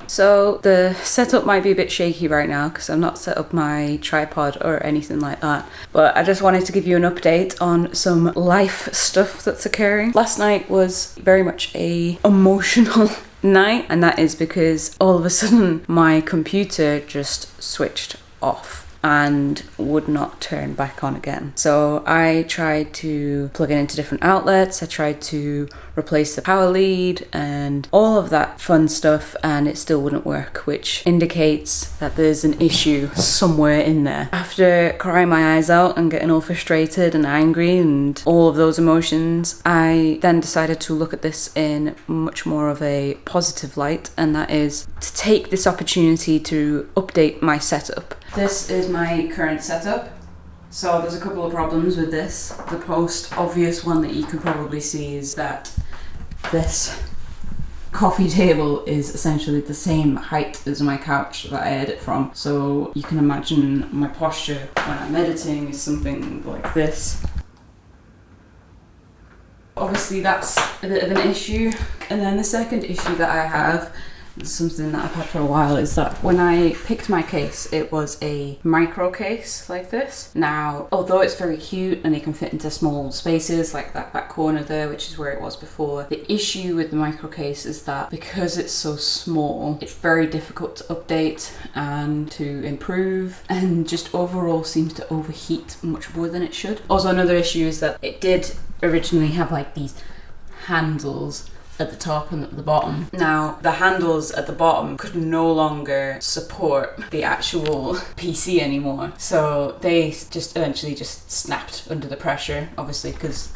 So the setup might be a bit shaky right now because I've not set up my tripod or anything like that, but I just wanted to give you an update on some life stuff that's occurring. Last night was very much a emotional night, and that is because all of a sudden my computer just switched off and would not turn back on again. So I tried to plug it into different outlets, I tried to replace the power lead and all of that fun stuff, and it still wouldn't work, which indicates that there's an issue somewhere in there. After crying my eyes out and getting all frustrated and angry and all of those emotions, I then decided to look at this in much more of a positive light, and that is to take this opportunity to update my setup. This is my current setup. So there's a couple of problems with this. The most obvious one that you can probably see is that this coffee table is essentially the same height as my couch that I edit from. So you can imagine my posture when I'm editing is something like this. Obviously that's a bit of an issue. And then the second issue that I have, something that I've had for a while, is that when I picked my case, it was a micro case like this. Now, although it's very cute and it can fit into small spaces like that back corner there, which is where it was before, the issue with the micro case is that because it's so small, it's very difficult to update and to improve, and just overall seems to overheat much more than it should. Also, another issue is that it did originally have like these handles at the top and at the bottom. Now, the handles at the bottom could no longer support the actual PC anymore, so they just eventually just snapped under the pressure, obviously because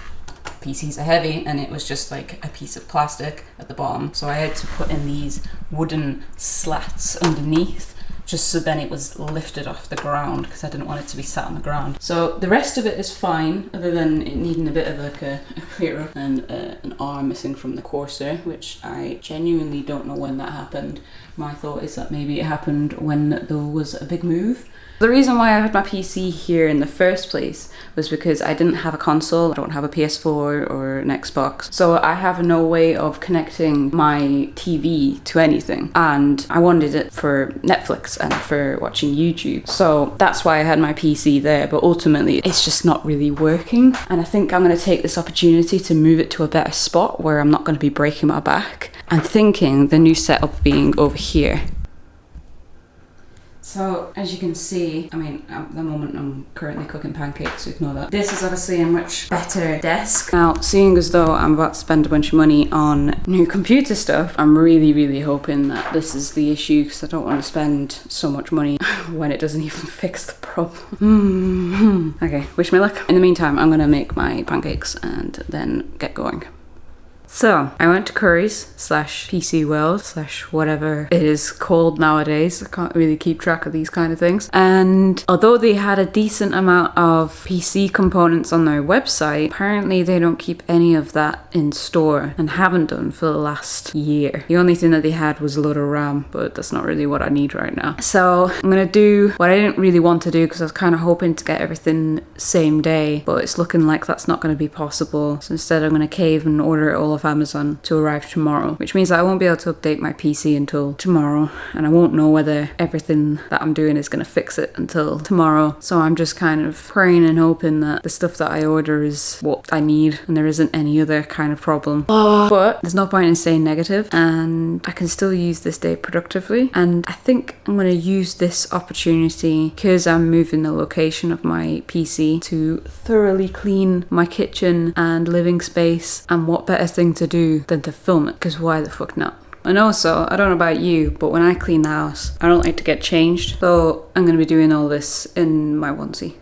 PCs are heavy, and it was just like a piece of plastic at the bottom. So I had to put in these wooden slats underneath, just so then it was lifted off the ground, because I didn't want it to be sat on the ground. So the rest of it is fine, other than it needing a bit of like a clear up and an arm missing from the courser, which I genuinely don't know when that happened. My thought is that maybe it happened when there was a big move. The reason why I had my PC here in the first place was because I didn't have a console. I don't have a PS4 or an Xbox, so I have no way of connecting my TV to anything, and I wanted it for Netflix and for watching YouTube, so that's why I had my PC there. But ultimately it's just not really working, and I think I'm going to take this opportunity to move it to a better spot where I'm not going to be breaking my back. I'm thinking the new setup being over here. So as you can see, I mean, at the moment I'm currently cooking pancakes, so ignore that. This is obviously a much better desk. Now, seeing as though I'm about to spend a bunch of money on new computer stuff, I'm really hoping that this is the issue, because I don't want to spend so much money when it doesn't even fix the problem. Okay, wish me luck. In the meantime, I'm gonna make my pancakes and then get going. So, I went to Curry's / PC World / whatever it is called nowadays. I can't really keep track of these kind of things. And although they had a decent amount of PC components on their website, apparently they don't keep any of that in store and haven't done for the last year. The only thing that they had was a load of RAM, but that's not really what I need right now. So, I'm gonna do what I didn't really want to do, because I was kind of hoping to get everything same day, but it's looking like that's not going to be possible. So instead I'm going to cave and order it all off Amazon to arrive tomorrow, which means that I won't be able to update my PC until tomorrow, and I won't know whether everything that I'm doing is going to fix it until tomorrow. So I'm just kind of praying and hoping that the stuff that I order is what I need and there isn't any other kind of problem. But there's no point in staying negative, and I can still use this day productively, and I think I'm going to use this opportunity, because I'm moving the location of my PC, to thoroughly clean my kitchen and living space. And what better thing to do than to film it, because why the fuck not? And also, I don't know about you, but when I clean the house, I don't like to get changed, so I'm going to be doing all this in my onesie.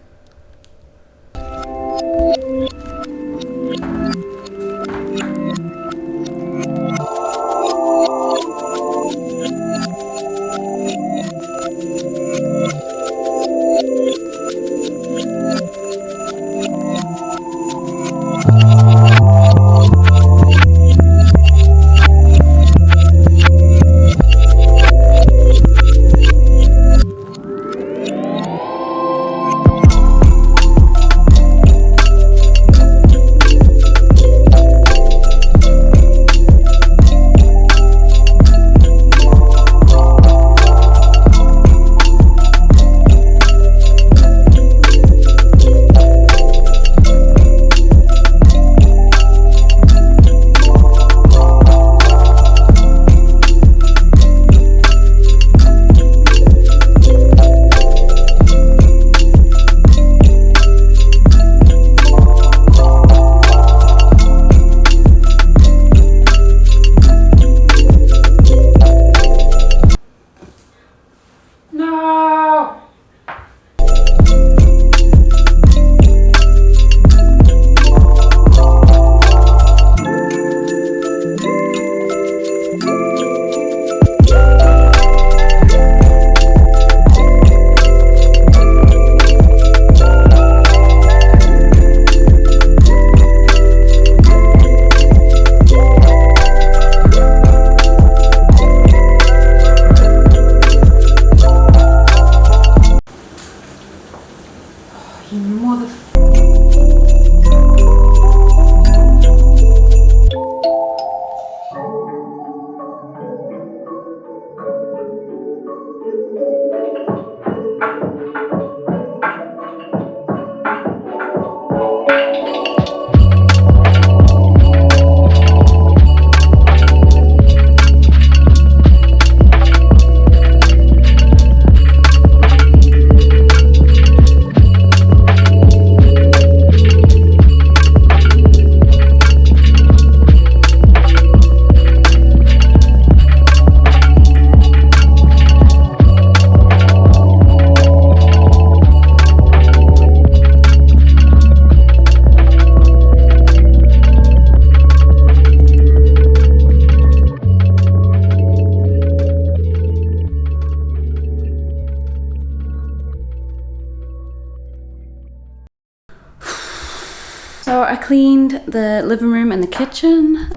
cleaned the living room and the kitchen.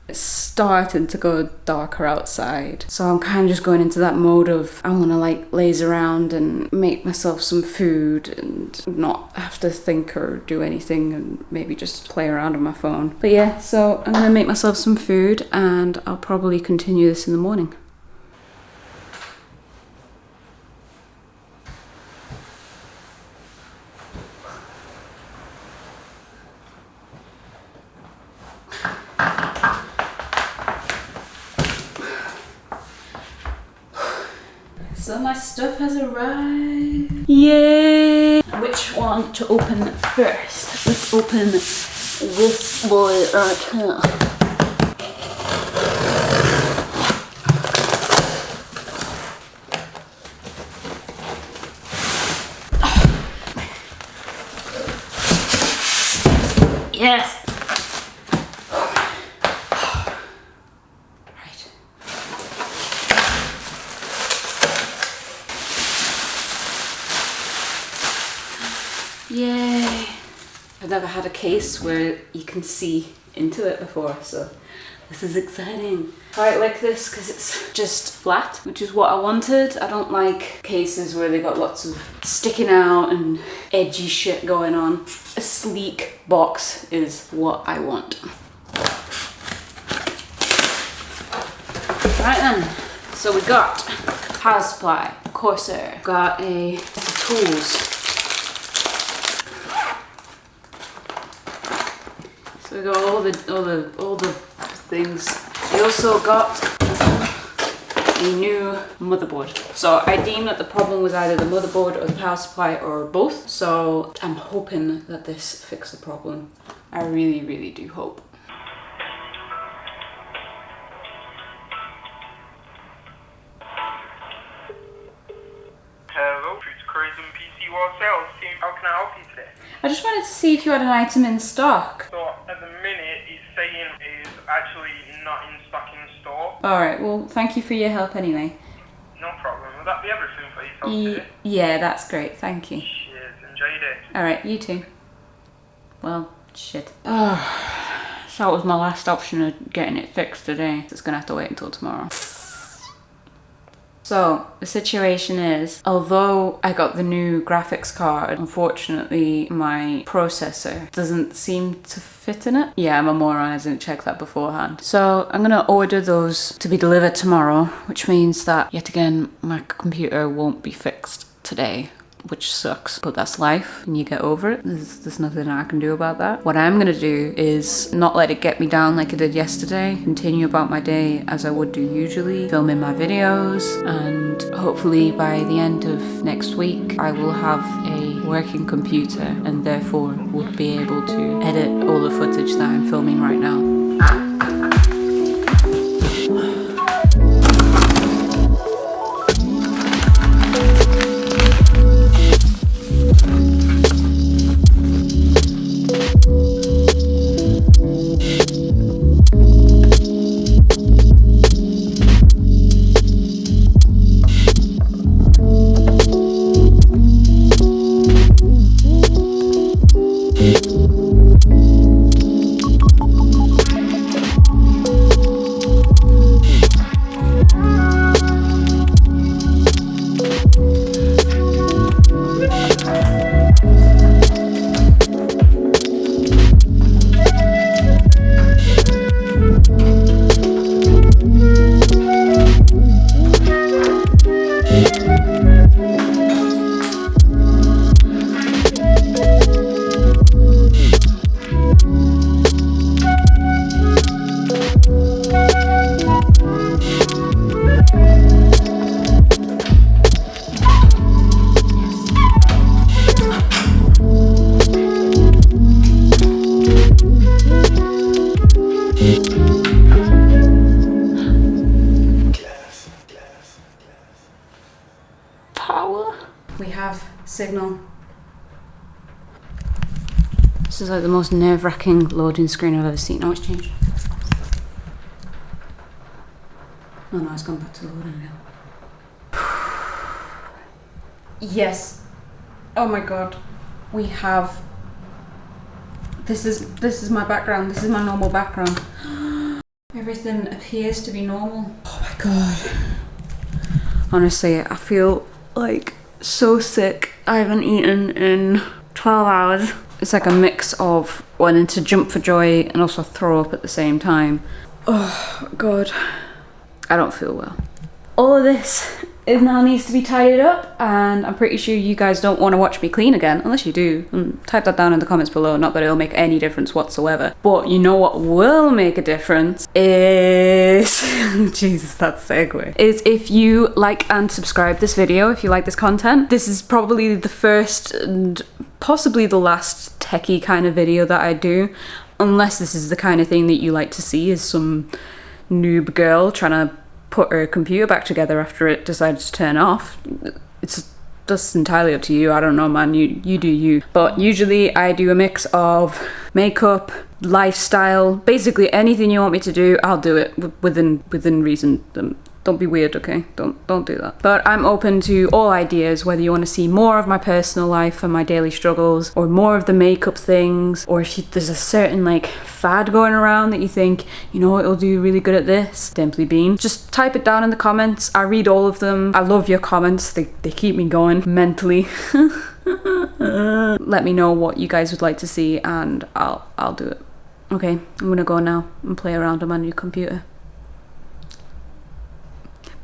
It's starting to go darker outside, so I'm kind of just going into that mode of I want to like laze around and make myself some food and not have to think or do anything and maybe just play around on my phone. But yeah, so I'm gonna make myself some food and I'll probably continue this in the morning. So my stuff has arrived. Yay! Which one to open first? Let's open this boy right here. Yes! Yay! I've never had a case where you can see into it before, so this is exciting. I like this because it's just flat, which is what I wanted. I don't like cases where they got lots of sticking out and edgy shit going on. A sleek box is what I want. Right then, so we got power supply, Corsair, got a tools. So we got all the things. We also got a new motherboard. So I deemed that the problem was either the motherboard or the power supply or both. So I'm hoping that this fixes the problem. I really, really do hope. Hello, it's Crazy PC World Sales Team. How can I help you today? I just wanted to see if you had an item in stock. So at the minute, it's saying is actually not in stock in store. Alright, well thank you for your help anyway. No problem. Will that be everything for yourself today? Yeah, that's great, thank you. Cheers, enjoy your day. Alright, you too. Well, shit. Oh, so that was my last option of getting it fixed today. It's gonna have to wait until tomorrow. So, the situation is, although I got the new graphics card, unfortunately my processor doesn't seem to fit in it. Yeah, I'm a moron, I didn't check that beforehand. So, I'm gonna order those to be delivered tomorrow, which means that, yet again, my computer won't be fixed today, which sucks, but that's life and you get over it. There's nothing I can do about that. What I'm gonna do is not let it get me down like I did yesterday, continue about my day as I would do usually, filming my videos, and hopefully by the end of next week I will have a working computer and therefore would be able to edit all the footage that I'm filming right now. We have signal. This is like the most nerve-wracking loading screen I've ever seen. Oh, it's changed. Oh no, it's gone back to loading now. Yes. Oh my god. we have, this is my background, this is my normal background. Everything appears to be normal. Oh my god. Honestly, I feel like so sick. I haven't eaten in 12 hours. It's like a mix of wanting to jump for joy and also throw up at the same time. Oh god. I don't feel well. All of this now needs to be tidied up, and I'm pretty sure you guys don't want to watch me clean again, unless you do. Type that down in the comments below. Not that it'll make any difference whatsoever. But you know what will make a difference is Jesus, that segue. Is if you like and subscribe this video, if you like this content. This is probably the first and possibly the last techie kind of video that I do, unless this is the kind of thing that you like to see, is some noob girl trying to put her computer back together after it decided to turn off. It's just entirely up to you. I don't know, man. You do you. But usually I do a mix of makeup, lifestyle, basically anything you want me to do, I'll do it within reason. Don't be weird, okay? Don't do that. But I'm open to all ideas, whether you want to see more of my personal life and my daily struggles, or more of the makeup things, or if there's a certain like fad going around that you think, you know, it'll do really good at this, Simply Bean. Just type it down in the comments. I read all of them. I love your comments. They keep me going mentally. Let me know what you guys would like to see and I'll do it. Okay, I'm gonna go now and play around on my new computer.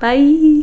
Bye.